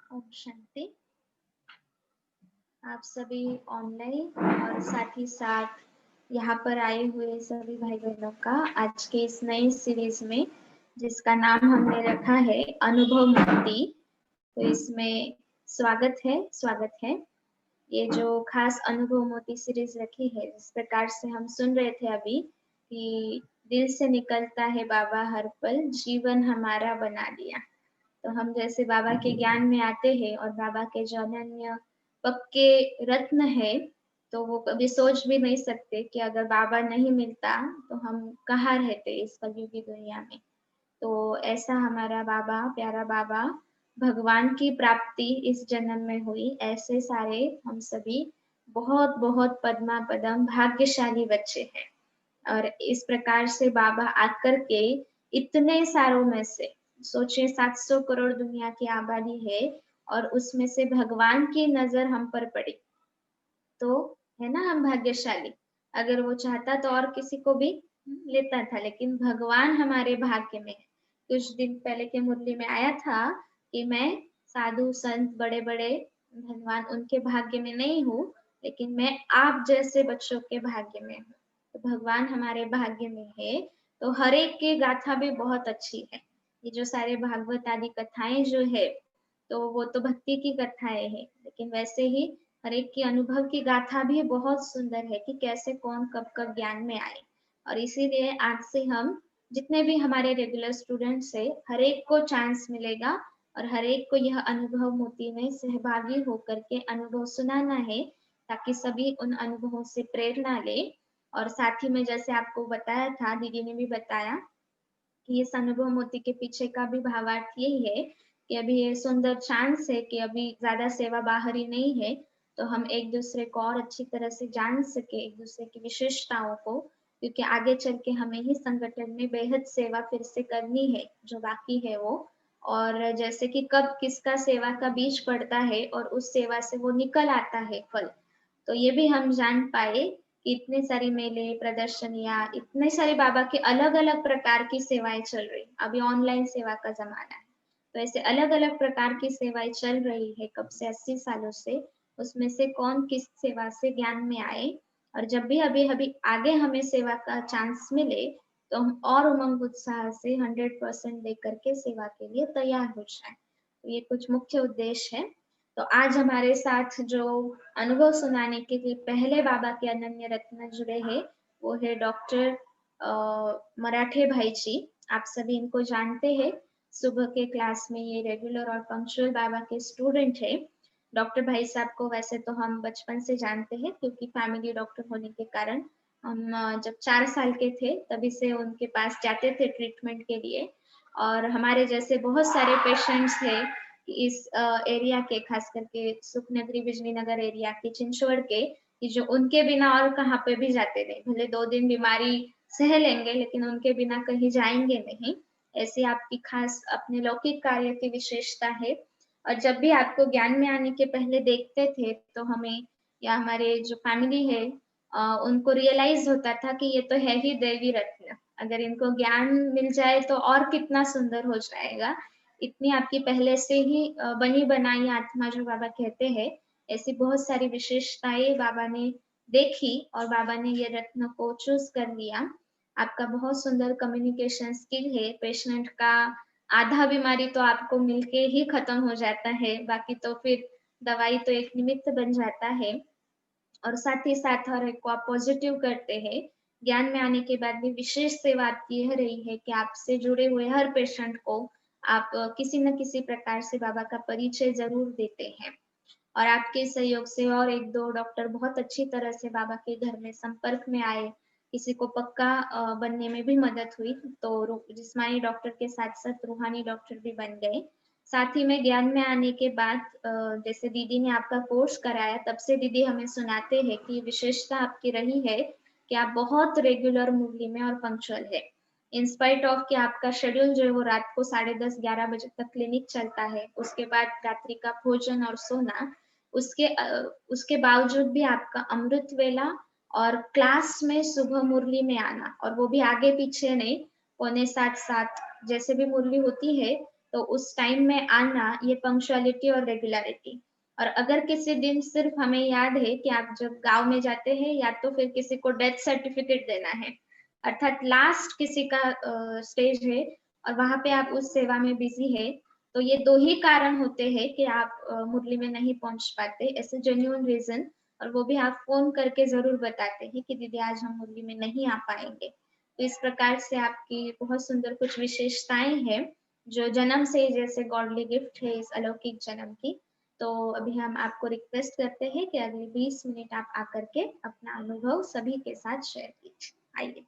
ओम शांति। आप सभी ऑनलाइन और साथ ही साथ यहाँ पर आए हुए सभी भाई बहनों का आज के इस नई सीरीज में, जिसका नाम हमने रखा है अनुभव मुक्ति, तो इसमें स्वागत है। ये जो खास अनुभव मोती सीरीज रखी है, जिस प्रकार से हम सुन रहे थे अभी कि दिल से निकलता है बाबा हर पल, जीवन हमारा बना दिया। तो हम जैसे बाबा के ज्ञान में आते हैं और बाबा के जो अनन्य पक्के रत्न है, तो वो कभी सोच भी नहीं सकते कि अगर बाबा नहीं मिलता तो हम कहाँ रहते इस कलयुग की दुनिया में। तो ऐसा हमारा बाबा, प्यारा बाबा, भगवान की प्राप्ति इस जन्म में हुई। ऐसे सारे हम सभी बहुत बहुत पद्मा पदम भाग्यशाली बच्चे हैं। और इस प्रकार से बाबा आकर के इतने सारों में से सोचिए 700 करोड़ दुनिया की आबादी है और उसमें से भगवान की नजर हम पर पड़ी, तो है ना हम भाग्यशाली। अगर वो चाहता तो और किसी को भी लेता था, लेकिन भगवान हमारे भाग्य में है। कुछ दिन पहले के मुरली में आया था कि मैं साधु संत बड़े बड़े धनवान उनके भाग्य में नहीं हूँ, लेकिन मैं आप जैसे बच्चों के भाग्य में हूँ। तो भगवान हमारे भाग्य में है, तो हर एक की गाथा भी बहुत अच्छी है। ये जो सारे भागवत आदि कथाएं जो है, तो वो तो भक्ति की कथाएं हैं, लेकिन वैसे ही हर एक की अनुभव की गाथा भी बहुत सुंदर है कि कैसे कौन कब कब ज्ञान में आए। और इसीलिए आज से हम जितने भी हमारे रेगुलर स्टूडेंट्स है, हर एक को चांस मिलेगा और हर एक को यह अनुभव मोती में सहभागी होकर के अनुभव सुनाना है, ताकि सभी उन अनुभवों से प्रेरणा ले। और साथ ही में जैसे आपको बताया था, दीदी ने भी बताया कि इस अनुभव मोती के पीछे का भी भावार्थ यही है कि अभी ये सुंदर चांस है कि अभी ज्यादा सेवा बाहरी नहीं है, तो हम एक दूसरे को और अच्छी तरह से जान सके, एक दूसरे की विशेषताओं को, क्योंकि आगे चल के हमें ही संगठन में बेहद सेवा फिर से करनी है जो बाकी है वो। और जैसे कि कब किसका सेवा का बीज पड़ता है और उस सेवा से वो निकल आता है फल, तो ये भी हम जान पाए कि इतने सारे मेले, प्रदर्शनियां, इतने सारे बाबा के अलग अलग प्रकार की सेवाएं चल रही। अभी ऑनलाइन सेवा का जमाना है, तो ऐसे अलग अलग प्रकार की सेवाएं चल रही है कब से 80 सालों से। उसमें से कौन किस सेवा से ज्ञान में आए, और जब भी अभी अभी आगे हमें सेवा का चांस मिले, तो हम और उमंग उत्साह से 100% देकर के सेवा के लिए तैयार हो जाए। तो ये कुछ मुख्य उद्देश्य है। तो आज हमारे साथ जो अनुभव सुनाने के लिए पहले बाबा के अनन्य रत्न जुड़े हैं, वो है डॉक्टर मराठे भाई जी। आप सभी इनको जानते हैं, सुबह के क्लास में ये रेगुलर और पंक्चुअल बाबा के स्टूडेंट है। डॉक्टर भाई साहब को वैसे तो हम बचपन से जानते हैं, क्योंकि फैमिली डॉक्टर होने के कारण हम जब 4 साल के थे तभी से उनके पास जाते थे ट्रीटमेंट के लिए। और हमारे जैसे बहुत सारे पेशेंट्स थे इस एरिया के, खास करके सुखनगरी बिजली नगर एरिया के, चिंचवड़ के, कि जो उनके बिना और कहाँ पे भी जाते नहीं, भले 2 दिन बीमारी सह लेंगे लेकिन उनके बिना कहीं जाएंगे नहीं। ऐसी आपकी खास अपने लौकिक कार्य की विशेषता है। और जब भी आपको ज्ञान में आने के पहले देखते थे, तो हमें या हमारे जो फैमिली है उनको रियलाइज होता था कि ये तो है ही देवी रत्न, अगर इनको ज्ञान मिल जाए तो और कितना सुंदर हो जाएगा। इतनी आपकी पहले से ही बनी बनाई आत्मा जो बाबा कहते हैं, ऐसी बहुत सारी विशेषताएं बाबा ने देखी और बाबा ने ये रत्न को चूज कर लिया। आपका बहुत सुंदर कम्युनिकेशन स्किल है। पेशेंट का आधा बीमारी तो आपको मिलके ही खत्म हो जाता है, बाकी तो फिर दवाई तो एक निमित्त बन जाता है। और साथ ही साथ हर एक को आप पॉजिटिव करते हैं। ज्ञान में आने के बाद भी विशेष सेवा आपकी यह रही है कि आपसे जुड़े हुए हर पेशेंट को आप किसी न किसी प्रकार से बाबा का परिचय जरूर देते हैं। और आपके सहयोग से और एक दो डॉक्टर बहुत अच्छी तरह से बाबा के घर में संपर्क में आए, किसी को पक्का बनने में भी मदद हुई, तो जिस्मानी डॉक्टर के साथ साथ रूहानी डॉक्टर भी बन गए। साथ ही में ज्ञान में आने के बाद जैसे दीदी ने आपका कोर्स कराया, तब से दीदी हमें सुनाते हैं कि विशेषता आपकी रही है कि आप बहुत रेगुलर मुरली में और पंक्चुअल है। इंस्पाइट ऑफ कि आपका शेड्यूल जो है वो रात को 10:30-11 बजे तक क्लिनिक चलता है, उसके बाद रात्रि का भोजन और सोना, उसके बावजूद भी आपका अमृत वेला और क्लास में सुबह मुरली में आना, और वो भी आगे पीछे नहीं, 6:45-7 जैसे भी मुरली होती है, तो उस टाइम में आना, ये पंक्चुअलिटी और रेगुलरिटी। और अगर किसी दिन सिर्फ हमें याद है कि आप जब गांव में जाते हैं या तो फिर किसी को डेथ सर्टिफिकेट देना है, अर्थात लास्ट किसी का स्टेज है और वहां पे आप उस सेवा में बिजी है, तो ये दो ही कारण होते हैं कि आप मुरली में नहीं पहुंच पाते, ऐसे जेन्युइन रीजन। और वो भी आप फोन करके जरूर बताते हैं कि दीदी आज हम मुरली में नहीं आ पाएंगे। तो इस प्रकार से आपकी बहुत सुंदर कुछ विशेषताएं हैं जो जन्म से जैसे गॉडली गिफ्ट है इस अलौकिक जन्म की। तो अभी हम आपको रिक्वेस्ट करते हैं कि अगले 20 मिनट आप आकर के अपना अनुभव सभी के साथ शेयर कीजिए। आइए।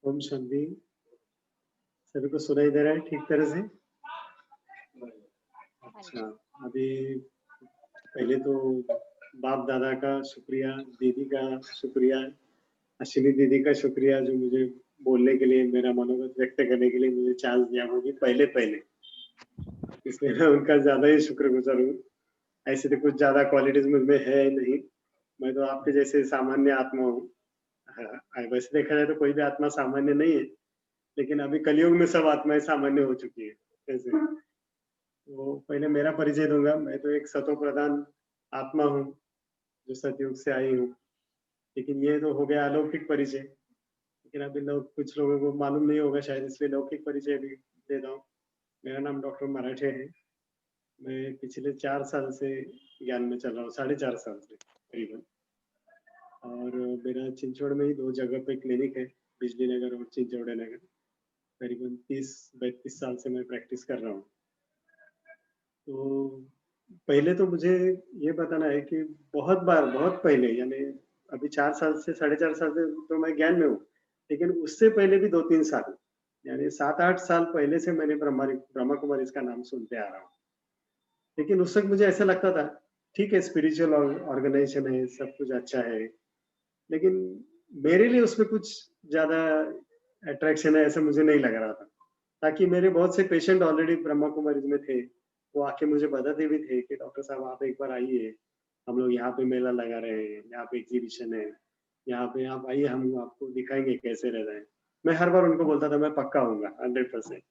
ओम शांति। सभी को सुनाई दे रहा है ठीक तरह से? अच्छा, अभी पहले तो बाप दादा का शुक्रिया, दीदी का शुक्रिया, अश्विनी दीदी का शुक्रिया जो मुझे बोलने के लिए, मेरा मनोगत व्यक्त करने के लिए मुझे चांस दिया, वो भी पहले इसलिए मैं उनका ज्यादा ही शुक्रगुजार हूँ। ऐसे तो कुछ ज्यादा क्वालिटीज मुझमें है नहीं, मैं तो आपके जैसे सामान्य आत्मा हूँ। वैसे देखा जाए तो कोई भी आत्मा सामान्य नहीं है, लेकिन अभी कलयुग में सब आत्माएं सामान्य हो चुकी है। ऐसे तो पहले मेरा परिचय दूंगा। मैं तो एक सतो प्रधान आत्मा हूँ जो सतयुग से आई हूँ, लेकिन ये तो हो गया अलौकिक परिचय। लेकिन अभी लोग, कुछ लोगों को मालूम नहीं होगा शायद, इसलिए लौकिक परिचय भी देता हूँ। मेरा नाम डॉक्टर मराठे है। मैं पिछले 4 साल से ज्ञान में चल रहा हूँ, 4.5 साल से करीबन। और मेरा चिंचोड़ में ही 2 जगह पे क्लिनिक है, बिजली नगर और चिंचोड़े नगर। करीबन 30-32 साल से मैं प्रैक्टिस कर रहा हूँ। तो पहले तो मुझे ये बताना है कि बहुत पहले, यानी अभी 4 साल से 4.5 साल से तो मैं ज्ञान में हूँ, लेकिन उससे पहले भी 2-3 साल, यानी 7-8 साल पहले से मैंने ब्रह्मा कुमारी इसका नाम सुनते आ रहा हूँ। लेकिन उस वक्त मुझे ऐसा लगता था ठीक है, स्पिरिचुअल ऑर्गेनाइजेशन है, सब कुछ अच्छा है, लेकिन मेरे लिए उसमें कुछ ज्यादा अट्रैक्शन है ऐसा मुझे नहीं लग रहा था। ताकि मेरे बहुत से पेशेंट ऑलरेडी ब्रह्मा कुमारी में थे, वो आके मुझे बताते भी थे कि डॉक्टर साहब आप एक बार आइए, हम लोग यहाँ पे मेला लगा रहे हैं, यहाँ पे एग्जीबिशन है, यहाँ पे आप आइए, हम आपको दिखाएंगे कैसे रह रहे हैं। मैं हर बार उनको बोलता था मैं पक्का आऊंगा 100%,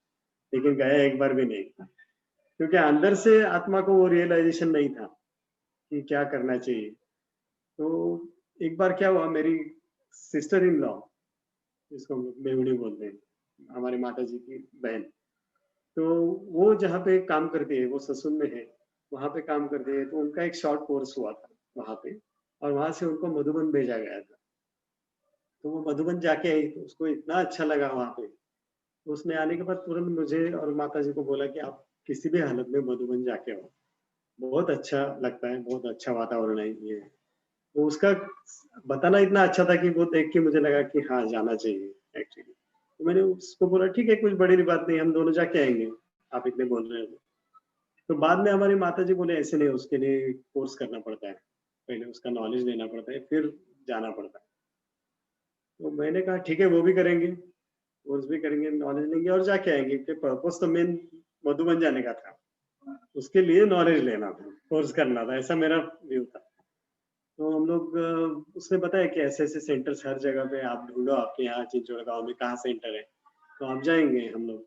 लेकिन गया एक बार भी नहीं, क्योंकि अंदर से आत्मा को वो रियलाइजेशन नहीं था कि क्या करना चाहिए। तो एक बार क्या हुआ, मेरी सिस्टर इन लॉ, जिसको हम लोग मेहुणी बोलते हैं, हमारी माता जी की बहन, तो वो जहाँ पे काम करती है, वो ससुर में है, वहां पे काम करती है। तो उनका एक शॉर्ट कोर्स हुआ था वहां पे, और वहां से उनको मधुबन भेजा गया था। तो वो मधुबन जाके आई, तो उसको इतना अच्छा लगा वहां पे। तो उसने आने के बाद तुरंत मुझे और माता जी को बोला कि आप किसी भी हालत में मधुबन जाके आओ, बहुत अच्छा लगता है, बहुत अच्छा वातावरण है ये। तो उसका बताना इतना अच्छा था कि वो देख के मुझे लगा कि हाँ जाना चाहिए एक्चुअली। तो मैंने उसको बोला ठीक है, कुछ बड़ी बात नहीं, हम दोनों जाके आएंगे, आप इतने बोल रहे हो। तो बाद में हमारी माता जी बोले ऐसे नहीं, उसके लिए कोर्स करना पड़ता है, पहले उसका नॉलेज लेना पड़ता है, फिर जाना पड़ता है। तो मैंने कहा ठीक है, वो भी करेंगे, कोर्स भी करेंगे, नॉलेज लेंगे और जाके आएंगे। पर्पस तो मेन मधुबन जाने का था, उसके लिए नॉलेज लेना था, कोर्स करना था, ऐसा मेरा व्यू था। तो हम लोग, उसने बताया कि ऐसे ऐसे सेंटर्स हर जगह पे आप ढूंढो, आपके यहाँ चिंचोड़ गाँव में कहाँ सेंटर है, तो आप जाएंगे हम लोग।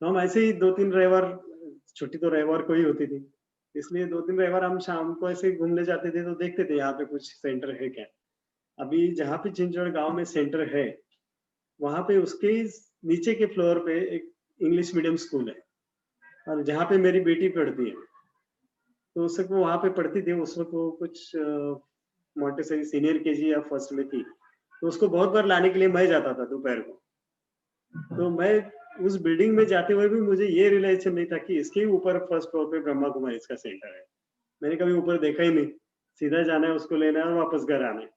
तो हम ऐसे ही 2-3 रविवार, छुट्टी तो रविवार को ही होती थी, इसलिए 2-3 रविवार हम शाम को ऐसे ही घूमने जाते थे, तो देखते थे यहाँ पे कुछ सेंटर है क्या। अभी जहाँ पे चिंचोड़ गांव में सेंटर है, वहां पे उसके नीचे के फ्लोर पे एक इंग्लिश मीडियम स्कूल है, और जहाँ पे मेरी बेटी पढ़ती है, तो उस वक्त वो वहां पे पढ़ती थी। उस वक्त वो कुछ मॉन्टेसरी सीनियर केजी या फर्स्ट में थी, तो उसको बहुत बार लाने के लिए मैं जाता था दोपहर को। तो मैं उस बिल्डिंग में जाते हुए भी मुझे ये रियलाइजेशन नहीं था कि इसके ऊपर फर्स्ट फ्लोर पे ब्रह्मा कुमारी इसका सेंटर है। मैंने कभी ऊपर देखा ही नहीं, सीधा जाना है, उसको लेना है और वापस घर आना है।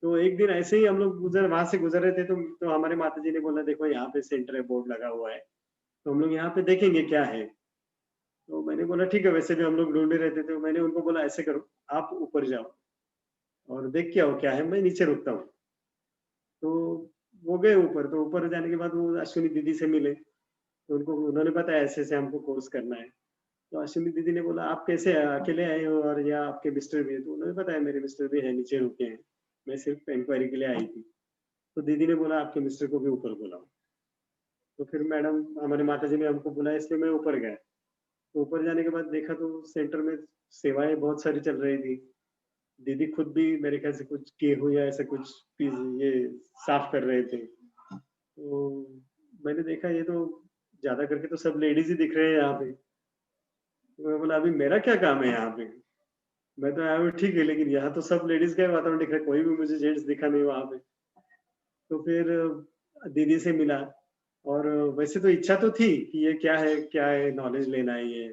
तो एक दिन ऐसे ही हम लोग वहां से गुजर रहे थे, तो हमारे माता जी ने बोला देखो यहाँ पे सेंटर है, बोर्ड लगा हुआ है, तो हम लोग यहाँ पे देखेंगे क्या है। तो मैंने बोला ठीक है, वैसे भी हम लोग ढूंढ रहे थे, तो मैंने उनको बोला ऐसे करो, आप ऊपर जाओ। और देख के आओ क्या है, मैं नीचे रुकता हूँ। तो वो गए ऊपर, तो ऊपर जाने के बाद वो अश्विनी दीदी से मिले, तो उनको उन्होंने बताया ऐसे-ऐसे हमको कोर्स करना है। तो अश्विनी दीदी ने बोला, "आप कैसे अकेले आए हो और या आपके मिस्टर भी हैं?" तो उन्होंने बताया, "मेरे मिस्टर भी हैं, नीचे रुके हैं। मैं सिर्फ इंक्वायरी के लिए आई थी।" तो दीदी ने बोला, "आपके मिस्टर को भी ऊपर बुलाओ।" तो फिर मैडम हमारी माताजी ने हमको बुलाया, इसलिए मैं ऊपर गया। तो ऊपर जाने के बाद देखा तो सेंटर में सेवाएँ बहुत सारी चल रही थी। दीदी खुद भी मेरे ख्याल से कुछ गेहूँ या ऐसा कुछ चीज़ ये साफ कर रहे थे। तो मैंने देखा ये तो ज़्यादा करके तो सब लेडीज़ ही दिख रहे हैं यहाँ पे। तो मैं बोला, अभी मेरा क्या काम है यहाँ पे? मैं तो आया हूँ ठीक है, लेकिन यहाँ तो सब लेडीज़ का ही वातावरण दिख रहा है, कोई भी मुझे जेंट्स दिखा नहीं वहाँ पे। तो फिर दीदी से मिला, और वैसे तो इच्छा तो थी कि ये क्या है, नॉलेज लेना है ये।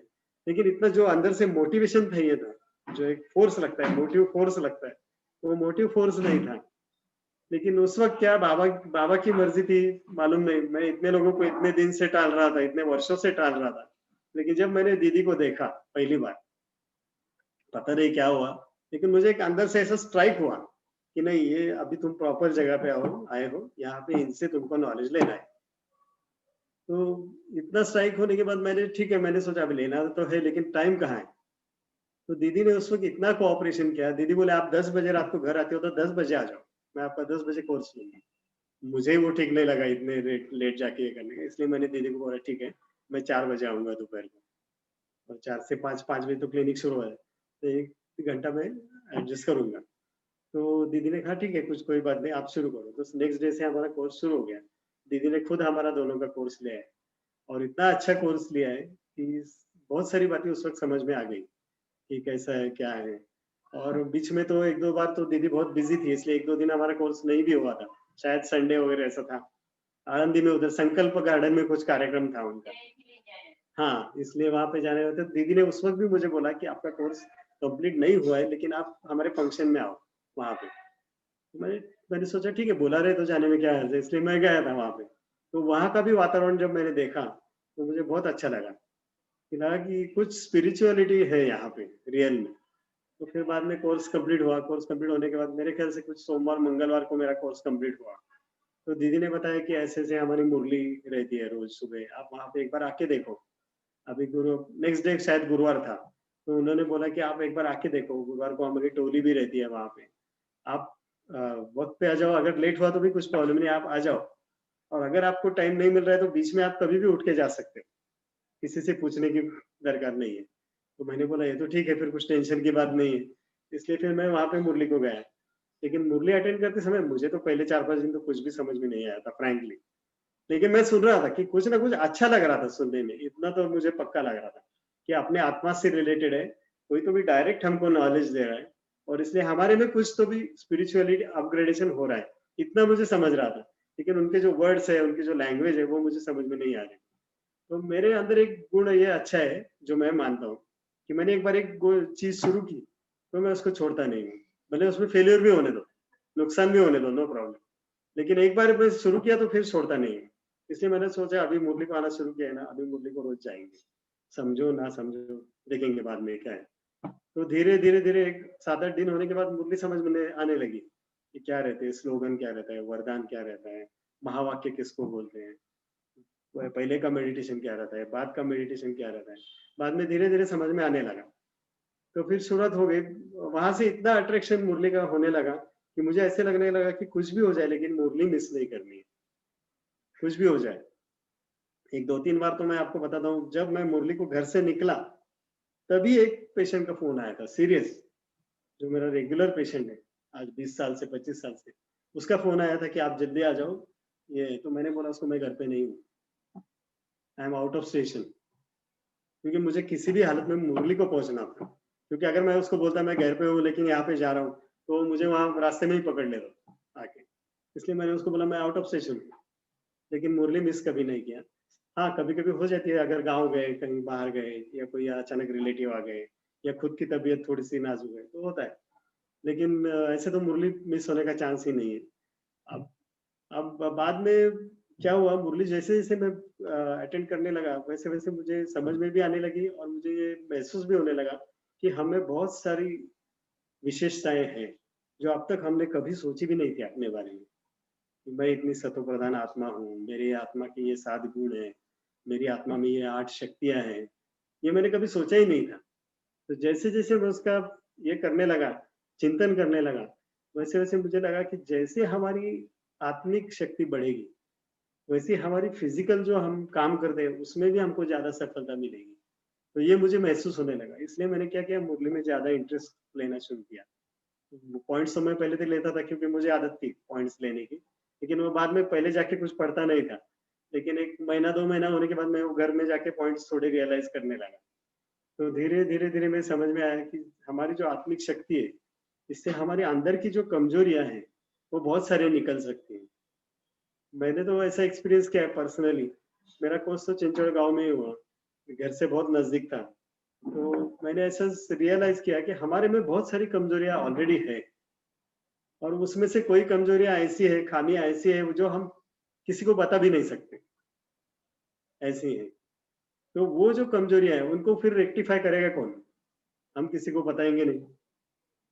लेकिन इतना जो अंदर से मोटिवेशन चाहिए था, जो एक फ़ोर्स लगता है, मोटिव फ़ोर्स लगता है, वो मोटिव फ़ोर्स नहीं था। लेकिन उस वक़्त क्या बाबा बाबा की मर्ज़ी थी, मालूम नहीं। मैं इतने लोगों को इतने दिन से टाल रहा था, इतने वर्षों से टाल रहा था। लेकिन जब मैंने दीदी को देखा पहली बार, पता नहीं क्या हुआ, लेकिन मुझे एक अंदर से ऐसा स्ट्राइक हुआ कि नहीं, ये अभी तुम प्रॉपर जगह पे आए हो, यहाँ पे इनसे तुमको नॉलेज लेना है। तो इतना स्ट्राइक होने के बाद मैंने ठीक है, मैंने सोचा अभी लेना तो है, लेकिन टाइम कहाँ है? तो दीदी ने उस वक़्त इतना कोऑपरेशन किया। दीदी बोले, "आप 10 बजे रात को घर आते हो तो 10 बजे आ जाओ। मैं आपका 10 बजे कोर्स लूँगी।" मुझे ही वो ठीक नहीं लगा इतने लेट जाके ये करने का, इसलिए मैंने दीदी को बोला, "ठीक है, मैं 4 बजे आऊँगा दोपहर को।" और 4 से 5 बजे तो क्लिनिक शुरू है, तो 1 घंटा मैं एडजस्ट करूँगा। तो दीदी ने कहा, "ठीक है, कुछ कोई बात नहीं, आप शुरू करो।" तो नेक्स्ट डे से हमारा कोर्स शुरू हो गया। दीदी ने खुद हमारा दोनों का कोर्स लिया है, और इतना अच्छा कोर्स लिया है कि बहुत सारी बातें उस वक़्त समझ में आ गई कि कैसा है, क्या है। और बीच में तो 1-2 बार तो दीदी बहुत बिज़ी थी, इसलिए 1-2 दिन हमारा कोर्स नहीं भी हुआ था। शायद संडे वगैरह ऐसा था। आळंदी में उधर संकल्प गार्डन में कुछ कार्यक्रम था उनका। हाँ, इसलिए वहाँ पे जाने होते, दीदी ने उस वक़्त भी मुझे बोला कि आपका कोर्स कंप्लीट नहीं हुआ है, लेकिन आप हमारे फंक्शन में आओ वहाँ पे। मैंने मैंने सोचा ठीक है, बुला रहे तो जाने में क्या हर्ज है, इसलिए मैं गया था वहाँ पे। तो वहाँ का भी वातावरण जब मैंने देखा, तो मुझे बहुत अच्छा लगा, कि लगा कि कुछ स्पिरिचुअलिटी है यहाँ पे रियल में। तो फिर बाद में कोर्स कंप्लीट हुआ, कोर्स कंप्लीट होने के बाद मेरे ख्याल से कुछ सोमवार, मंगलवार को मेरा कोर्स कंप्लीट हुआ। तो दीदी ने बताया कि ऐसे-ऐसे हमारी मुरली रहती है रोज़ सुबह, आप वहाँ पे एक बार आके देखो। अभी नेक्स्ट डे शायद गुरुवार था, तो उन्होंने बोला कि आप एक बार आके देखो, गुरुवार को हमारी टोली भी रहती है वहाँ पे। आप अ, वक़्त पे आ जाओ, अगर लेट हुआ तो भी कुछ प्रॉब्लम नहीं, आप आ जाओ। और अगर आपको टाइम नहीं मिल रहा है तो बीच में आप कभी भी उठ के जा सकते हो, किसी से पूछने की दरकार नहीं है। तो मैंने बोला ये तो ठीक है, फिर कुछ टेंशन की बात नहीं है। इसलिए फिर मैं वहाँ पे मुरली को गया। लेकिन मुरली अटेंड करते समय मुझे तो पहले 4-5 दिन तो कुछ भी समझ में नहीं आया था फ्रैंकली। लेकिन मैं सुन रहा था कि कुछ ना कुछ अच्छा लग रहा था सुनने में, इतना तो मुझे पक्का लग रहा था कि अपने आत्मा से रिलेटेड है, कोई तो भी डायरेक्ट हमको नॉलेज दे रहा है, और इसलिए हमारे में कुछ तो भी स्पिरिचुअलिटी अपग्रेडेशन हो रहा है, इतना मुझे समझ रहा था। लेकिन उनके जो वर्ड्स है, उनकी जो लैंग्वेज है, वो मुझे समझ में नहीं आ रही। तो मेरे अंदर एक गुण ये अच्छा है, जो मैं मानता हूँ, कि मैंने एक बार एक चीज़ शुरू की, तो मैं उसको छोड़ता नहीं हूँ। भले उसमें फेल्योर भी होने दो, नुकसान भी होने दो, नो प्रॉब्लम। लेकिन एक बार मैं शुरू किया तो फिर छोड़ता नहीं हूँ। इसलिए मैंने सोचा अभी मुरली को आना शुरू किया है ना, अभी मुरली को रोज़ जाएँगे। समझो ना समझो, देखेंगे बाद में क्या है। तो धीरे-धीरे एक 7-8 दिन होने के बाद मुरली समझ में आने लगी, कि क्या रहते हैं, स्लोगन क्या रहता है, वरदान क्या रहता है, महावाक्य किसको बोलते हैं, पहले का मेडिटेशन क्या रहता है, बाद का मेडिटेशन क्या रहता है। बाद में धीरे-धीरे समझ में आने लगा। तो फिर शुरुआत हो गई। वहाँ से इतना अट्रैक्शन मुरली का होने लगा, कि मुझे ऐसे लगने लगा कि कुछ भी हो जाए लेकिन मुरली मिस नहीं करनी है, कुछ भी हो जाए। एक 2-3 बार तो मैं आपको बताता हूँ, जब मैं मुरली को घर से निकला, तभी एक पेशेंट का फ़ोन आया था सीरियस, जो मेरा रेगुलर पेशेंट है, आज 20 साल से 25 साल से। उसका फ़ोन आया था कि आप जल्दी आ जाओ, ये तो मैंने बोला उसको, मैं घर पे नहीं हूँ, I am out of station. क्योंकि मुझे किसी भी हालत में मुरली को पहुँचना था। क्योंकि अगर मैं उसको बोलता मैं घर पे हूँ लेकिन यहाँ पे जा रहा हूँ, तो वो मुझे वहाँ रास्ते में ही पकड़ लेता आके। इसलिए मैंने उसको बोला मैं आउट ऑफ स्टेशन हूँ, लेकिन मुरली मिस कभी नहीं किया। हाँ, कभी-कभी हो जाती है, अगर गाँव गए, कहीं बाहर गए, या कोई अचानक रिलेटिव आ गए, या खुद की तबीयत थोड़ी-सी नाज़ुक है, तो होता है। लेकिन ऐसे तो मुरली मिस होने का चांस ही नहीं है। अब अब बाद में क्या हुआ, मुरली जैसे-जैसे मैं अटेंड करने लगा, वैसे-वैसे मुझे समझ में भी आने लगी, और मुझे ये महसूस भी होने लगा कि हमें बहुत सारी विशेषताएँ हैं। जो अब तक हमने कभी सोची भी नहीं थी अपने बारे में। मैं इतनी सतो प्रधान आत्मा हूँ, मेरी आत्मा के ये 7 गुण हैं, मेरी आत्मा में ये 8 शक्तियाँ हैं, ये मैंने कभी सोचा ही नहीं था। तो जैसे-जैसे मैं उसका ये करने लगा, चिंतन करने लगा, वैसे-वैसे मुझे लगा कि जैसे हमारी आत्मिक शक्ति बढ़ेगी, वैसे हमारी फिजिकल जो हम काम करते हैं, उसमें भी हमको ज़्यादा सफलता मिलेगी। तो ये मुझे महसूस होने लगा, इसलिए मैंने क्या किया, मुरली में ज़्यादा इंटरेस्ट लेना शुरू किया। पॉइंट्स तो मैं पहले से लेता था क्योंकि मुझे आदत थी पॉइंट्स लेने की, लेकिन वो बाद में पहले जाके कुछ पढ़ता नहीं था। लेकिन 1 महीना 2 महीना होने के बाद मैं वो घर में जाके पॉइंट्स थोड़े रियलाइज़ करने लगा। तो धीरे-धीरे मैं समझ में आया कि हमारी जो आत्मिक शक्ति है, इससे हमारे अंदर की जो कमजोरियाँ हैं, वो बहुत सारी निकल सकती हैं। मैंने तो ऐसा एक्सपीरियंस किया है पर्सनली। मेरा कोर्स तो चिंचोड़ गाँव में ही हुआ, घर से बहुत नज़दीक था। तो मैंने ऐसा रियलाइज़ किया कि हमारे में बहुत सारी कमजोरियाँ ऑलरेडी है और उसमें से कोई कमजोरियाँ ऐसी है, खामियाँ ऐसी है जो हम किसी को बता भी नहीं सकते, ऐसी हैं। तो वो जो कमजोरियाँ हैं, उनको फिर रेक्टिफाई करेगा कौन? हम किसी को बताएँगे नहीं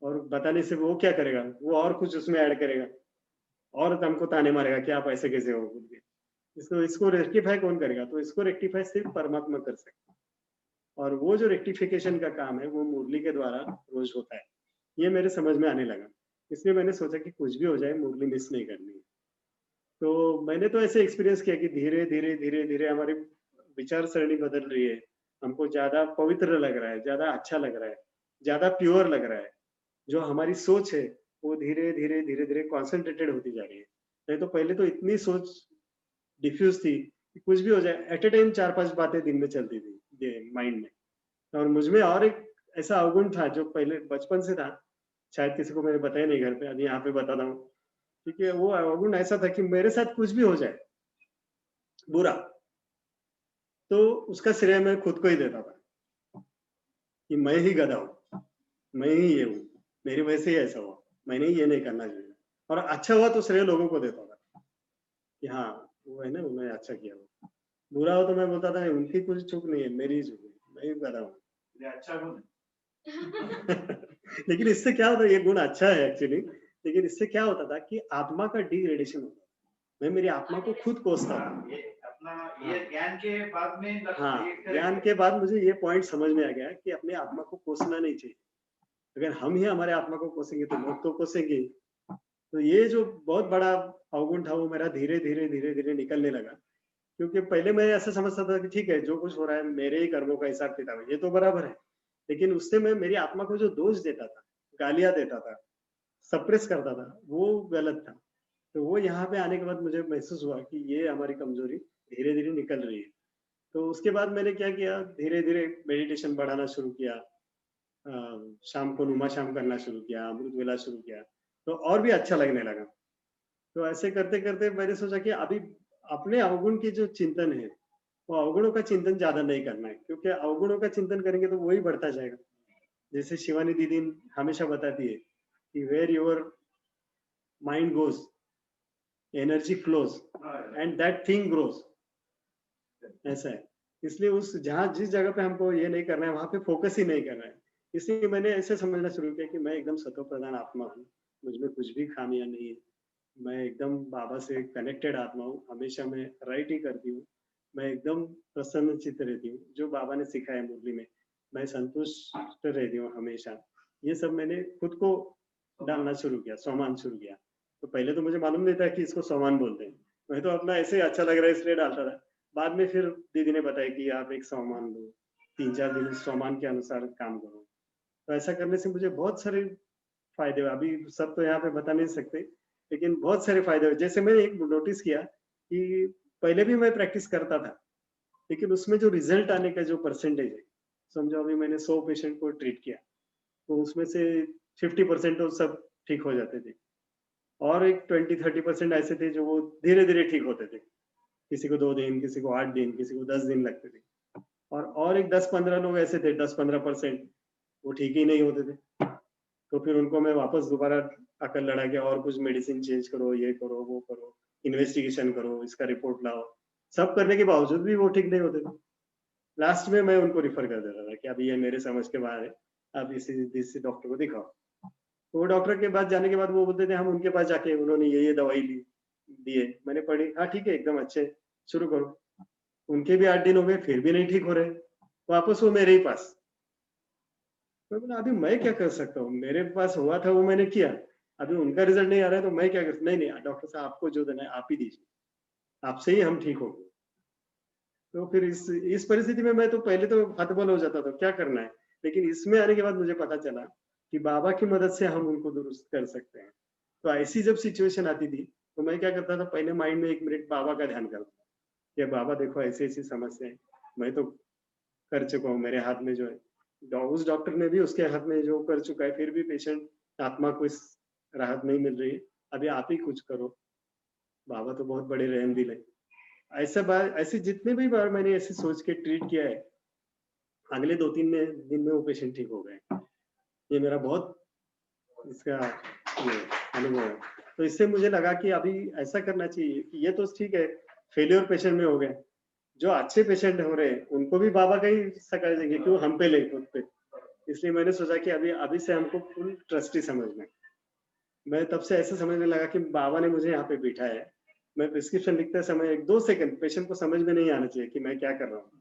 और बताने से वो क्या करेगा? वो और कुछ उसमें ऐड करेगा और हमको ताने मारेगा कि आप ऐसे कैसे हो बोल के। इसको इसको रेक्टिफाई कौन करेगा? तो इसको रेक्टिफाई सिर्फ परमात्मा कर सकता है और वो जो रेक्टिफिकेशन का काम है, वो मुरली के द्वारा रोज़ होता है। ये मेरे समझ में आने लगा। इसलिए मैंने सोचा कि कुछ भी हो जाए मुरली मिस नहीं करनी है। तो मैंने तो ऐसे एक्सपीरियंस किया कि धीरे-धीरे हमारी विचार सरणी बदल रही है। हमको ज़्यादा पवित्र लग रहा है, ज़्यादा अच्छा लग रहा है, ज़्यादा प्योर लग रहा है। जो हमारी सोच है, वो धीरे-धीरे कॉन्सन्ट्रेटेड होती जा रही है। नहीं तो पहले तो इतनी सोच डिफ्यूज़ थी कि कुछ भी हो जाए, एट अ टाइम 4-5 बातें दिन में चलती थी माइंड में। और मुझ में और एक ऐसा अवगुण था जो पहले बचपन से था, शायद किसी को मैंने बताया नहीं घर पे, अभी यहाँ पे बताता हूँ। क्योंकि वो अवगुण ऐसा था कि मेरे साथ कुछ भी हो जाए बुरा, तो उसका श्रेय मैं खुद को ही देता था कि मैं ही गधा हूँ, मैं ही ये हूँ, मेरी वजह से ही ऐसा हुआ, मैंने ये नहीं करना चाहिए। और अच्छा हुआ तो श्रेय लोगों को देता था कि हाँ, वो है ना, उन्होंने अच्छा किया वो। बुरा हो तो मैं बोलता था उनकी कुछ चूक नहीं है, मेरी ही चूक है, मैं ही गधा हूँ। ये अच्छा गुण है। लेकिन इससे क्या होता है, ये गुण अच्छा है एक्चुअली, लेकिन इससे क्या होता था कि आत्मा का डिग्रेडेशन होता था। मैं मेरी आत्मा को खुद कोसता था। ये अपना ये ज्ञान के बाद में हाँ, ज्ञान के बाद मुझे ये पॉइंट समझ में आ गया कि अपने आत्मा को कोसना नहीं चाहिए। अगर हम ही हमारे आत्मा को कोसेंगे तो लोग तो कोसेंगे। तो ये जो बहुत बड़ा अवगुण था वो मेरा धीरे-धीरे निकलने लगा। क्योंकि पहले मैं ऐसा समझता था कि ठीक है, जो कुछ हो रहा है मेरे ही कर्मों का हिसाब-किताब है, ये तो बराबर है। लेकिन उससे मैं मेरी आत्मा को जो दोष देता था, गालियाँ देता था, सप्रेस करता था, वो गलत था। तो वो यहाँ पे आने के बाद मुझे महसूस हुआ कि ये हमारी कमजोरी धीरे-धीरे निकल रही है। तो उसके बाद मैंने क्या किया, धीरे-धीरे मेडिटेशन बढ़ाना शुरू किया। अ, शाम को नुमा शाम करना शुरू किया, अमृत वेला शुरू किया, तो और भी अच्छा लगने लगा। तो ऐसे करते-करते मैंने सोचा कि अभी अपने अवगुण की जो चिंतन है, वो अवगुणों का चिंतन ज़्यादा नहीं करना है, क्योंकि अवगुणों का चिंतन करेंगे तो वही बढ़ता जाएगा। जैसे शिवानी दीदी हमेशा बताती है कि where your mind goes, energy flows and that thing grows. ऐसा है। इसलिए उस जहाँ जिस जगह पे हमको ये नहीं करना है, वहाँ पे फ़ोकस ही नहीं करना है। इसलिए मैंने ऐसे समझना शुरू किया कि मैं एकदम सतो प्रधान आत्मा हूँ, मुझ में कुछ भी खामियाँ नहीं है। मैं एकदम बाबा से कनेक्टेड आत्मा हूँ, हमेशा मैं राइट ही करती हूँ। मैं एकदम प्रसन्नचित्त रहती हूँ, जो बाबा ने सिखाया मुरली में। मैं संतुष्ट रहती हूँ हमेशा। ये सब मैंने खुद को डालना शुरू किया, सोमान शुरू किया। तो पहले तो मुझे मालूम नहीं था कि इसको सोमान बोलते हैं। मैं तो अपना ऐसे ही अच्छा लग रहा है इसलिए डालता था। बाद में फिर दीदी ने बताया कि आप एक सोमान लो, 3-4 दिन सोमान के अनुसार काम करो। तो ऐसा करने से मुझे बहुत सारे फ़ायदे हुए। अभी सब तो यहाँ पे बता नहीं सकते, लेकिन बहुत सारे फ़ायदे हुए। जैसे मैंने एक नोटिस किया कि पहले भी मैं प्रैक्टिस करता था, लेकिन उसमें जो रिज़ल्ट आने का जो परसेंटेज है, समझो अभी मैंने 100 पेशेंट को ट्रीट किया, तो उसमें से 50% तो सब ठीक हो जाते थे और एक 20-30% ऐसे थे जो वो धीरे-धीरे ठीक होते थे। किसी को 2 दिन, किसी को 8 दिन, किसी को 10 दिन लगते थे और एक 10-15 लोग ऐसे थे, 10-15% वो ठीक ही नहीं होते थे। तो फिर उनको मैं वापस दोबारा अकल लड़ा के और कुछ मेडिसिन चेंज करो, ये करो, वो करो, इन्वेस्टिगेशन करो, इसका रिपोर्ट लाओ। सब करने के बावजूद भी वो ठीक नहीं होते थे। लास्ट में मैं उनको रिफर कर देता था कि अब ये मेरे समझ के बाहर है, आप इसी डॉक्टर को दिखाओ। वो डॉक्टर के पास जाने के बाद वो बोलते थे हम उनके पास जाके उन्होंने ये दवाई ली दिए, मैंने पढ़ी, हाँ ठीक है एकदम अच्छे, शुरू करो। उनके भी 8 दिन हो गए फिर भी नहीं ठीक हो रहे, वापस वो मेरे ही पास। मैं बोला अभी मैं क्या कर सकता हूँ, मेरे पास हुआ था वो मैंने किया, अभी उनका रिजल्ट नहीं आ रहा है तो मैं क्या कर, नहीं नहीं डॉक्टर साहब आपको जो देना है आप ही दीजिए, आपसे ही हम ठीक होंगे। तो फिर इस परिस्थिति में मैं तो पहले तो हतबल हो जाता था क्या करना है, लेकिन इसमें आने के बाद मुझे पता चला कि बाबा की मदद से हम उनको दुरुस्त कर सकते हैं। तो ऐसी जब सिचुएशन आती थी तो मैं क्या करता था, पहले माइंड में 1 मिनट बाबा का ध्यान करता कि बाबा देखो ऐसी ऐसी समस्या है, मैं तो कर चुका हूँ, मेरे हाथ में जो है, उस डॉक्टर ने भी उसके हाथ में जो कर चुका है, फिर भी पेशेंट आत्मा को इस राहत नहीं मिल रही है, अभी आप ही कुछ करो, बाबा तो बहुत बड़े रहम दिल है। ऐसा बार ऐसे जितने भी बार मैंने ऐसे सोच के ट्रीट किया है, अगले 2-3 दिन में वो पेशेंट ठीक हो गए। ये मेरा बहुत इसका ये अनुभव है। तो इससे मुझे लगा कि अभी ऐसा करना चाहिए कि ये तो ठीक है फेल्योर पेशेंट में हो गए, जो अच्छे पेशेंट हो रहे हैं उनको भी बाबा का ही सका देंगे, क्यों हम पे ले खुद पे। इसलिए मैंने सोचा कि अभी अभी से हमको फुल ट्रस्टी समझना है। मैं तब से ऐसे समझने लगा कि बाबा ने मुझे यहाँ पे बिठाया है, मैं प्रिस्क्रिप्शन लिखते समय 1-2 सेकंड पेशेंट को समझ में नहीं आना चाहिए कि मैं क्या कर रहा हूँ,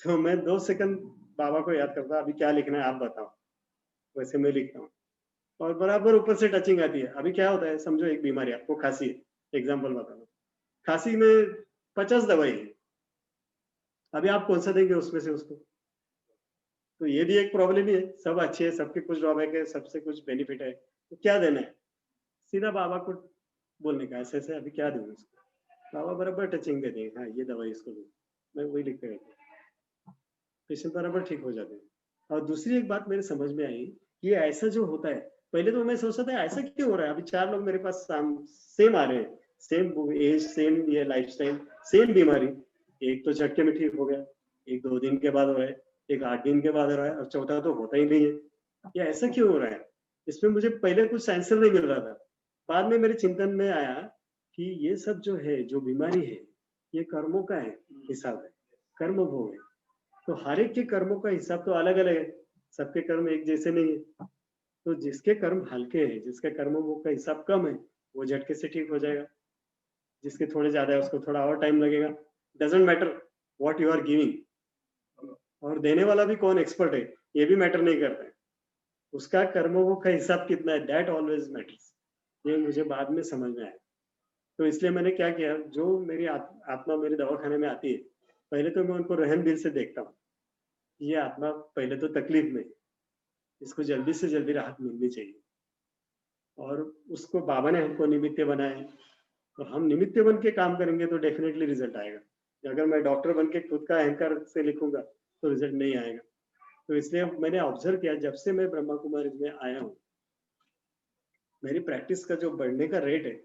तो मैं 2 सेकंड बाबा को याद करता अभी क्या लिखना है आप बताओ, वैसे मैं लिखता हूँ और बराबर ऊपर से टचिंग आती है। अभी क्या होता है, समझो एक बीमारी आपको खांसी है, एग्जाम्पल बता दो, खांसी में 50 दवाई है, अभी आप कौन सा देंगे उसमें से उसको, तो ये भी एक प्रॉब्लम ही है। सब अच्छे है, सबके कुछ ड्रॉबैक है, सबसे कुछ बेनिफिट है, तो क्या देना है, सीधा बाबा को बोलने का ऐसे ऐसे अभी क्या दूं उसको, बाबा बराबर टचिंग दे देंगे, हाँ ये दवाई इसको दो, मैं वही लिख के रहता हूँ, पेशेंट बराबर ठीक हो जाते हैं। और दूसरी एक बात मेरे समझ में आई, ये ऐसा जो होता है, पहले तो मैं सोचता था ऐसा क्यों हो रहा है, अभी 4 लोग मेरे पास सेम आ रहे हैं, सेम एज, सेम ये लाइफस्टाइल, सेम बीमारी, एक तो झटके में ठीक हो गया, एक 2 दिन के बाद हो रहा है, एक 8 दिन के बाद हो रहा है और चौथा तो होता ही नहीं है, ये ऐसा क्यों हो रहा है। इसमें मुझे पहले कुछ आंसर नहीं मिल रहा था, बाद में मेरे चिंतन में आया कि ये सब जो है, जो बीमारी है, ये कर्मों का है, हिसाब है, कर्म भोग है। तो हर एक के कर्मों का हिसाब तो अलग अलग है, सबके कर्म एक जैसे नहीं है। तो जिसके कर्म हल्के हैं, जिसके कर्म भोग का हिसाब कम है, वो झटके से ठीक हो जाएगा, जिसके थोड़े ज्यादा है उसको थोड़ा और टाइम लगेगा। Doesn't matter what you are giving, और देने वाला भी कौन एक्सपर्ट है ये भी मैटर नहीं करता है, उसका कर्मों का हिसाब कितना है, दैट ऑलवेज मैटर्स। ये मुझे बाद में समझ में आया। तो इसलिए मैंने क्या किया, जो मेरी आत्मा मेरे दवाखाने में आती है, पहले तो मैं उनको रहम दिल से देखता हूँ, ये आत्मा पहले तो तकलीफ में, इसको जल्दी से जल्दी राहत मिलनी चाहिए। और उसको बाबा ने हमको निमित्त बनाया है, तो हम निमित्त बन के काम करेंगे तो डेफिनेटली रिजल्ट आएगा। अगर मैं डॉक्टर बन के खुद का अहंकार से लिखूंगा तो रिजल्ट नहीं आएगा। तो इसलिए मैंने ऑब्जर्व किया, जब से मैं ब्रह्मा कुमारी में आया हूँ, मेरी प्रैक्टिस का जो बढ़ने का रेट है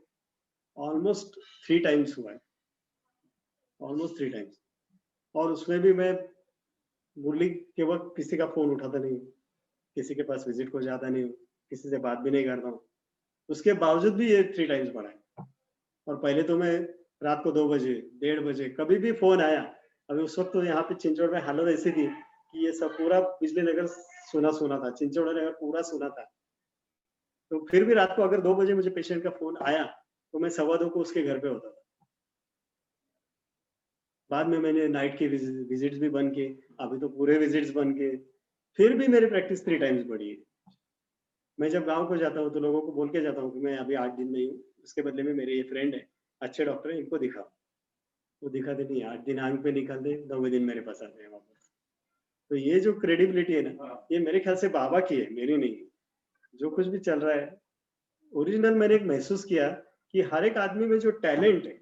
ऑलमोस्ट 3 टाइम्स हुआ है, ऑलमोस्ट 3 टाइम्स। और उसमें भी मैं मुरली के वक्त किसी का फोन उठाता नहीं हूँ, किसी के पास विजिट को जाता नहीं हूँ, किसी से बात भी नहीं करता हूँ, उसके बावजूद भी ये 3 टाइम्स बढ़ा है। और पहले तो मैं रात को 2 बजे 1:30 बजे कभी भी फोन आया, अभी उस वक्त तो यहाँ पे चिंचोड़ में हालत ऐसी थी कि ये सब पूरा बिजली नगर सुना सुना था, चिंचोड़ नगर पूरा सुना था। तो फिर भी रात को अगर 2 बजे मुझे पेशेंट का फोन आया तो मैं 2:15 को उसके घर पे होता था। बाद में मैंने नाइट की विजिट्स भी बन के, अभी तो पूरे विजिट्स बन के, फिर भी मेरी प्रैक्टिस 3 टाइम्स बढ़ी है। मैं जब गांव को जाता हूँ तो लोगों को बोल के जाता हूँ कि मैं अभी 8 दिन नहीं हूँ, उसके बदले में मेरे ये फ्रेंड है, अच्छे डॉक्टर है, इनको दिखाओ। वो दिखाते नहीं, 8 दिन आंख पे निकालते, 9वें दिन मेरे पास आते हैं वापस। तो ये जो क्रेडिबिलिटी है ना, ये मेरे ख्याल से बाबा की है, मेरी नहीं है। जो कुछ भी चल रहा है ओरिजिनल, मैंने एक महसूस किया कि हर एक आदमी में जो टैलेंट है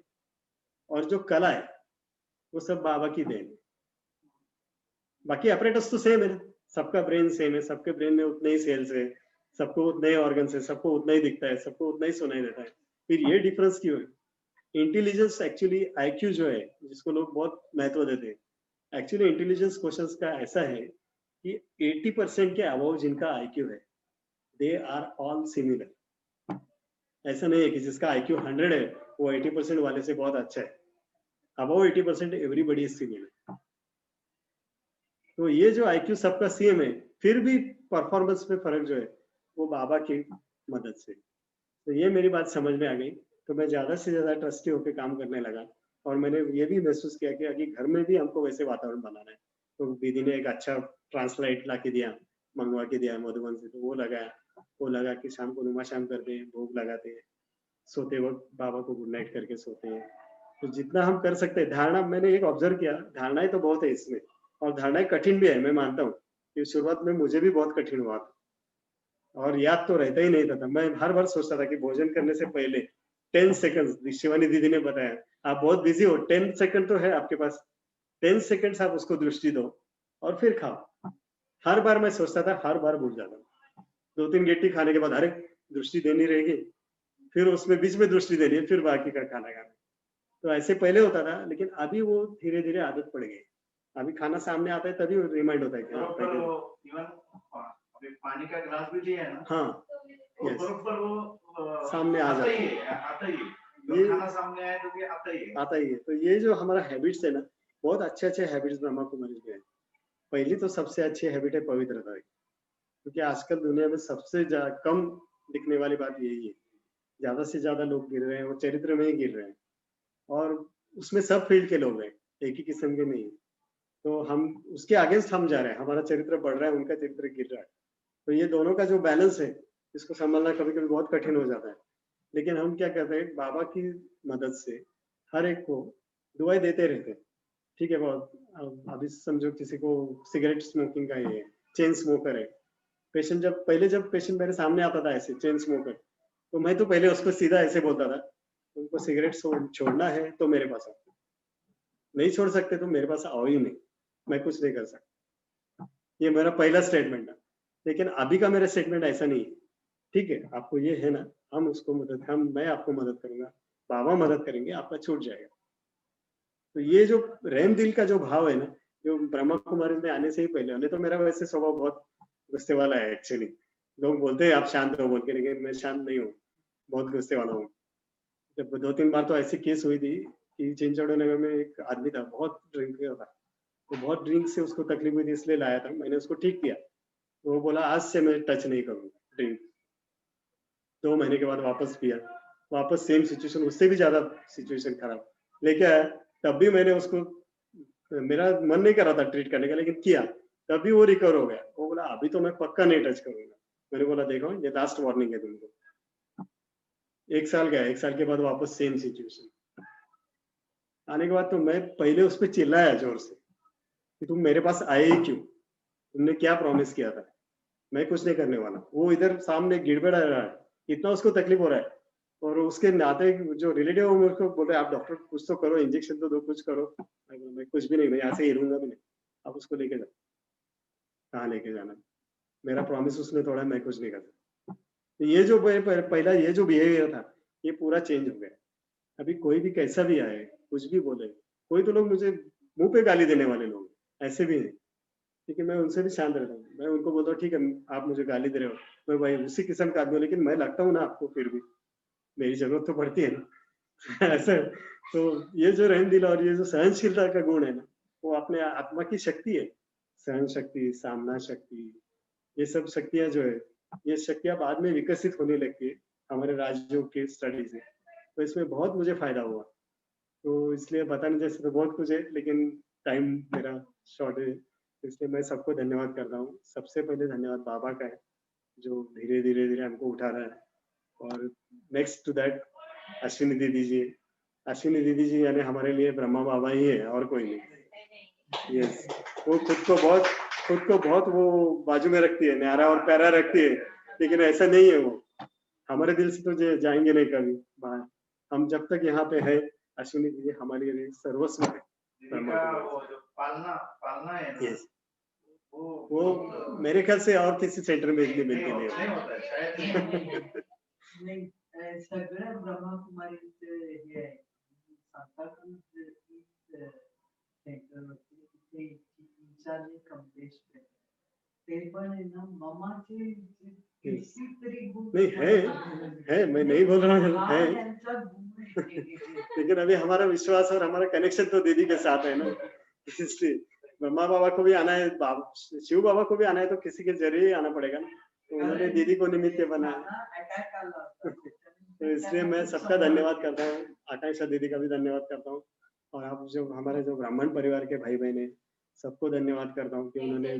और जो कला है वो सब बाबा की देन है। बाकी अपरेटस तो सेम है ना, सबका ब्रेन सेम है, सबके ब्रेन में उतने ही सेल्स है, सबको उतने ही ऑर्गन्स है, सबको उतना ही दिखता है, सबको उतना ही सुनाई देता है, फिर ये डिफरेंस क्यों है। इंटेलिजेंस एक्चुअली आईक्यू जो है, जिसको लोग बहुत महत्व देते हैं, एक्चुअली इंटेलिजेंस क्वेश्चंस का ऐसा है कि 80% के अबव जिनका आईक्यू है, दे आर ऑल सिमिलर। ऐसा नहीं है कि जिसका आईक्यू 100 है वो 80% वाले से बहुत अच्छा है, अबव 80% एवरीबॉडी इज सिमिलर। तो ये जो आईक्यू सबका सेम है, फिर भी परफॉर्मेंस में फर्क जो है वो बाबा की मदद से। तो ये मेरी बात समझ में आ गई, तो मैं ज़्यादा से ज़्यादा ट्रस्टी होकर काम करने लगा और मैंने ये भी महसूस किया कि अभी घर में भी हमको वैसे वातावरण बनाना है। तो दीदी ने एक अच्छा ट्रांसलाइट ला के दिया, मंगवा के दिया मधुबन से, तो वो लगाया। वो लगा के शाम को नुमा शाम करते हैं, भोग लगाते हैं, सोते वक़्त बाबा को गुड नाइट करके सोते हैं। तो जितना हम कर सकते हैं, धारणा मैंने एक ऑब्ज़र्व किया, धारणाएँ तो बहुत है इसमें और धारणाएँ कठिन भी है, मैं मानता हूँ कि शुरुआत में मुझे भी बहुत कठिन हुआ था और याद तो रहता ही नहीं था। मैं हर बार सोचता था कि भोजन करने से पहले 10 सेकंड्स, शिवानी दीदी ने बताया, आप बहुत बिज़ी हो, 10 सेकंड तो है आपके पास, 10 सेकंड्स आप उसको दृष्टि दो और फिर खाओ। हर बार मैं सोचता था, हर बार भूल जाता। 2-3 गेटी खाने के बाद अरे! दृष्टि देनी रहेगी, फिर उसमें बीच में दृष्टि देनी है, फिर बाकी का खाना खाना है। तो ऐसे पहले होता था, लेकिन अभी वो धीरे-धीरे आदत पड़ गई। अभी खाना सामने आता है तभी रिमाइंड होता है कि हाँ, बरोबर वो इवन अभी पानी का गिलास भी लिया है ना, हाँ, वो यस, बरोबर वो सामने आ आता जाता ही है। है, आता ही है। ये जब खाना सामने आए तो ये आता ही है। आता ही है। तो ये जो हमारा हैबिट्स है ना, बहुत अच्छे-अच्छे हैबिट्स ब्रह्मा कुमारी के हैं। पहली तो सबसे अच्छी हैबिट है पवित्रता की, क्योंकि आजकल दुनिया में सबसे कम दिखने वाली बात यही है। ज़्यादा से ज़्यादा लोग गिर रहे हैं, वो चरित्र में ही गिर रहे हैं और उसमें सब फील्ड के लोग हैं, एक ही किस्म के नहीं। तो हम उसके अगेंस्ट हम जा रहे हैं, हमारा चरित्र बढ़ रहा है, उनका चरित्र गिर रहा है। तो ये दोनों का जो बैलेंस है, इसको संभालना कभी-कभी बहुत कठिन हो जाता है। लेकिन हम क्या करते हैं, बाबा की मदद से हर एक को दुआएँ देते रहते हैं। ठीक है, बहुत अभी समझो किसी को सिगरेट स्मोकिंग का ये है, चेन स्मोकर है। पेशेंट जब पेशेंट मेरे सामने आता था ऐसे चेन स्मोकर, तो मैं तो पहले उसको सीधा ऐसे बोलता था, तुमको सिगरेट छोड़ना है तो मेरे पास आओ, नहीं छोड़ सकते तो मेरे पास आओ ही नहीं, मैं कुछ नहीं कर सकता। ये मेरा पहला स्टेटमेंट था। लेकिन अभी का मेरा स्टेटमेंट ऐसा नहीं है। ठीक है, आपको ये है ना, मैं आपको मदद करूंगा, बाबा मदद करेंगे, आपका छूट जाएगा। तो ये जो रहम दिल का जो भाव है ना, जो ब्रह्मा कुमारी में आने से ही पहले, नहीं तो मेरा वैसे स्वभाव बहुत गुस्से वाला है एक्चुअली। लोग बोलते हैं आप शांत हो बोल के, लेकिन मैं शांत नहीं हूँ, बहुत गुस्से वाला हूँ। जब 2-3 बार तो ऐसी केस हुई थी कि चिंचोड़ा नगर में एक आदमी था, बहुत ड्रिंक किया था। तो बहुत ड्रिंक से उसको तकलीफ हुई थी, इसलिए लाया था। मैंने उसको ठीक किया। तो वो बोला आज से मैं टच नहीं करूँगा ड्रिंक। 2 महीने के बाद वापस पिया। वापस सेम सिचुएशन, उससे भी ज़्यादा सिचुएशन खराब। लेके आया, तब भी मैंने उसको, मेरा मन नहीं कर रहा था ट्रीट करने का, लेकिन किया। तब भी वो रिकवर हो गया। वो बोला अभी तो मैं पक्का नहीं टच करूँगा। मैंने बोला देखो ये लास्ट वार्निंग है तुमको। 1 साल गया, 1 साल के बाद वापस सेम सिचुएशन। आने के बाद तो मैं पहले उस पे चिल्लाया ज़ोर से कि तुम मेरे पास आए ही क्यों? तुमने क्या प्रॉमिस किया था? मैं कुछ नहीं करने वाला। वो इधर सामने गिड़बड़ा रहा है, इतना उसको तकलीफ हो रहा है और उसके नाते जो रिलेटिव है वो मेरे को बोल रहे हैं आप डॉक्टर कुछ तो करो, इंजेक्शन तो दो, कुछ करो। मैं कुछ भी नहीं, मैं यहाँ से हिलूंगा भी नहीं। आप उसको लेके जाओ। कहाँ लेके जाना है? मेरा प्रॉमिस उसने तोड़ा, मैं कुछ नहीं कर सकता। तो ये जो पहला ये जो बिहेवियर था, ये पूरा चेंज हो गया। अभी कोई भी कैसा भी आए, कुछ भी बोले, कोई तो लोग मुझे मुँह पे गाली देने वाले लोग, ऐसे भी हैं। लेकिन मैं उनसे भी शांत रहता हूँ। मैं उनको बोलता हूँ ठीक है, आप मुझे गाली दे रहे हो, मैं भाई उसी किस्म का आदमी हूँ, लेकिन मैं लगता हूँ ना आपको फिर भी, मेरी ज़रूरत तो पड़ती है ना। ऐसा तो ये जो रहम दिल और ये जो सहनशीलता का गुण है ना, वो अपने आत्मा की शक्ति है। सहन शक्ति, सामना शक्ति, ये सब शक्तियाँ जो है, ये शक्तियाँ बाद में विकसित होने लगती है हमारे राजयोग के स्टडी से। तो इसमें बहुत मुझे फ़ायदा हुआ। तो इसलिए बताने जैसे तो बहुत कुछ है, लेकिन टाइम मेरा शॉर्ट है, इसलिए मैं सबको धन्यवाद करता हूँ। सबसे पहले धन्यवाद बाबा का है, जो धीरे-धीरे हमको उठा रहा है और नेक्स्ट टू दैट अश्विनी दीदी जी। अश्विनी दीदी जी यानी हमारे लिए ब्रह्मा बाबा ही है और कोई नहीं। यस, वो खुद को बहुत वो बाजू में रखती है, न्यारा और प्यारा रखती है, लेकिन ऐसा नहीं है वो। हमारे दिल से तो जाएँगे नहीं कभी बाहर। हम जब तक यहाँ पे है, अश्विनी दीदी हमारे लिए सर्वस्व है। दीदी का वो जो पालना है ना, यस, वो वो मेरे ख्याल से और किसी सेंटर में इतनी मिलती नहीं नहीं होता है, शायद नहीं। नाही सगळ्या ब्रह्मकुमारींचे हे आहे सांताक्रूज सेंटरवरती तिथे इंचार्ज कमलेश ते पण आहे ना ममाचे कितीतरी गुण नहीं है, मैं नहीं बोल रहा हूँ, हा है। त्यांचा गुण आहे. लेकिन अभी हमारा विश्वास और हमारा कनेक्शन तो दीदी के साथ है ना, इसलिए ब्रह्मा बाबा को भी आना है, शिव बाबा को भी आना है तो किसी के जरिए ही आना पड़ेगा ना। तो उन्होंने दीदी को निमित्त बनाया। अटॅक आला होता. तो इसलिए मैं सबका धन्यवाद करता हूँ, आकांक्षा दीदी का भी धन्यवाद करता हूँ, और आप जो हमारे जो ब्राह्मण परिवार के भाई बहन है सबको धन्यवाद करता हूँ कि उन्होंने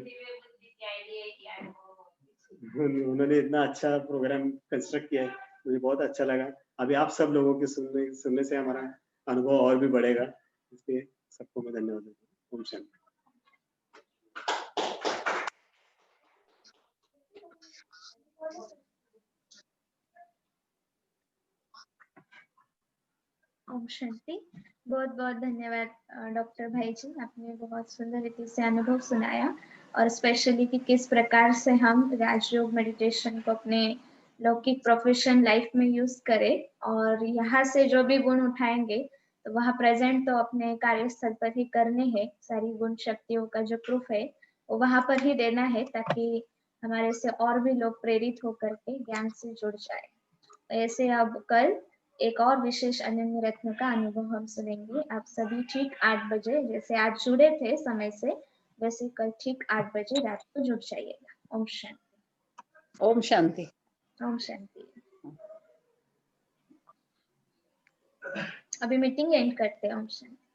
इतना अच्छा प्रोग्राम कंस्ट्रक्ट किया है, मुझे बहुत अच्छा लगा। अभी आप सब लोगों के सुनने से हमारा अनुभव और भी बढ़ेगा, इसलिए सबको मैं धन्यवाद देता हूँ। ओम शांति। ओम शांति। बहुत बहुत धन्यवाद डॉक्टर भाई जी, आपने बहुत सुंदर रीति से अनुभव सुनाया, और स्पेशली कि किस प्रकार से हम राजयोग मेडिटेशन को अपने लौकिक प्रोफेशन लाइफ में यूज करें, और यहाँ से जो भी गुण उठाएंगे तो वहाँ प्रेजेंट तो अपने कार्यस्थल पर ही करने हैं। सारी गुण शक्तियों का जो प्रूफ है वो वहाँ पर ही देना है, ताकि हमारे से और भी लोग प्रेरित होकर के ज्ञान से जुड़ जाए। ऐसे अब कल एक और विशेष अनन्य रत्न का अनुभव हम सुनेंगे। आप सभी ठीक 8 बजे, जैसे आज जुड़े थे समय से, वैसे कल ठीक 8 बजे रात को जुड़ जाइएगा। ओम शांति। ओम शांति। ओम शांति। अभी मीटिंग एंड करते हैं। ओम शांति।